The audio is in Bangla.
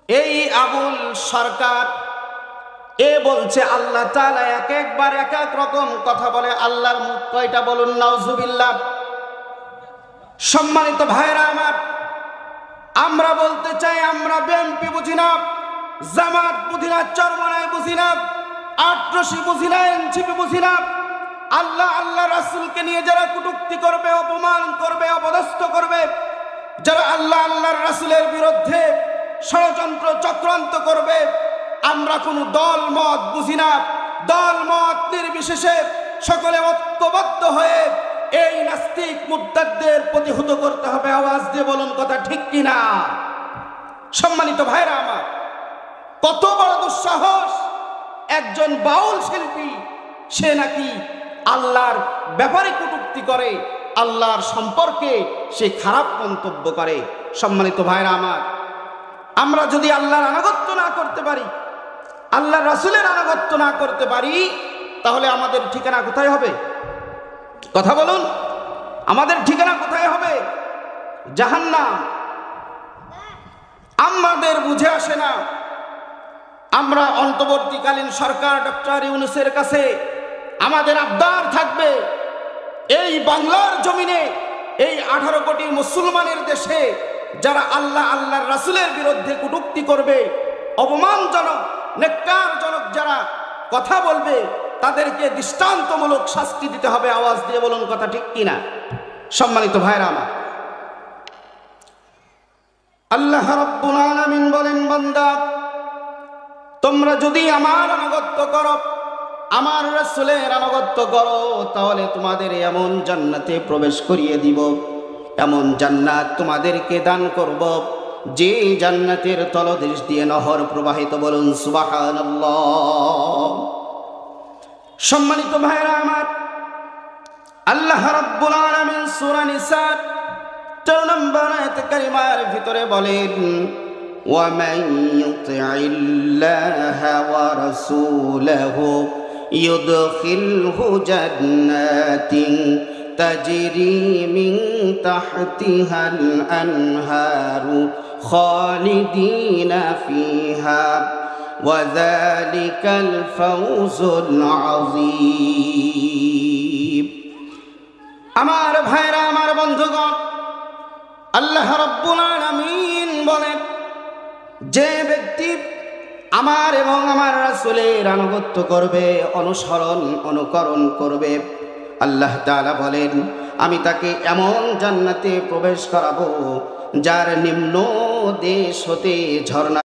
এই আবুল সরকার এ বলছে আল্লাহ তাআলা এক একবার এক এক রকম কথা বলে। আল্লাহর মুখ কয়টা বলুন নাউজুবিল্লাহ। সম্মানিত ভাইরা আমার, আমরা বলতে চাই আমরা বিএনপি বুঝি না, জামাত বুঝি না, চরমনায় বুঝি না, আটরশি বুঝি না, এনসিপি বুঝি না। আল্লাহ আল্লাহ রাসূলকে নিয়ে যারা কটূক্তি করবে, অপমান করবে, অপদস্থ করবে, যারা আল্লাহ আল্লাহর রাসূলের বিরুদ্ধে ষড়যন্ত্র চক্রান্ত করবে, আমরা কোনো দল মত বুঝি না। দল মত নির্বিশেষে সকলে ঐক্যবদ্ধ হয়ে এই নাস্তিক মুরতাদদের প্রতিহত করতে হবে। আওয়াজ দিয়ে বলুন কথা ঠিক কিনা? সম্মানিত ভাইরা আমার, কত বড় দুঃসাহস! একজন বাউল শিল্পী সে নাকি আল্লাহর ব্যাপারে কটূক্তি করে, আল্লাহর সম্পর্কে সে খারাপ মন্তব্য করে। সম্মানিত ভাইরা আমার, আমরা যদি আল্লাহর আনুগত্য না করতে পারি, আল্লাহর রাসূলের আনুগত্য না করতে পারি, তাহলে আমাদের ঠিকানা কোথায় হবে? কথা বলুন, আমাদের ঠিকানা কোথায় হবে? জাহান্নাম। আমাদের বুঝে আসে না। আমরা অন্তর্বর্তীকালীন সরকার ডক্টর ইউনূসের কাছে আমাদের আবদার থাকবে, এই বাংলার জমিনে, এই 18 কোটি মুসলমানের দেশে যারা আল্লাহ আল্লাহর রাসূলের বিরুদ্ধে কটূক্তি করবে, অপমানজনক নেক্কারজনক যারা কথা বলবে, তাদেরকে দৃষ্টান্তমূলক শাস্তি দিতে হবে। আওয়াজ দিয়ে বলুন কথা ঠিক কিনা? সম্মানিত ভাইরা আমার, আল্লাহ রাব্বুল আলামিন বলেন, বান্দা তোমরা যদি আমার আনুগত্য করো, আমার রাসূলের আনুগত্য করো, তাহলে তোমাদের এমন জান্নাতে প্রবেশ করিয়ে দিব, এমন জান্নাত তোমাদেরকে দান করব যে জান্নাতের তলদেশ দিয়ে নহর প্রবাহিত। বলুন সুবহানাল্লাহ। সম্মানিত ভাইরা আমার, আল্লাহ রাব্বুল আলামিন সূরা নিসা 4 নম্বর আয়াত কারিমার ভিতরে বলেন, ওয়া মান ইউতি'ইল্লাহা ওয়া রাসূলাহু ইউদখিলহু জান্নাতিন তাজরি মিন তাহতিহাল আনহারু খালিদিনা ফিহা ওয়া যালিকাল ফাওজুল আযীম। আমার ভাইরা আমার, বন্ধুগণ, আল্লাহ রাব্বুল আলামিন বলেন, যে ব্যক্তি আমার এবং আমার রাসূলের আনুগত্য করবে, অনুসরণ অনুকরণ করবে, আল্লাহ তাআলা বলেন আমি তাকে এমন জান্নাতে প্রবেশ করাবো যার নিম্ন দেশ হতে ঝর্ণা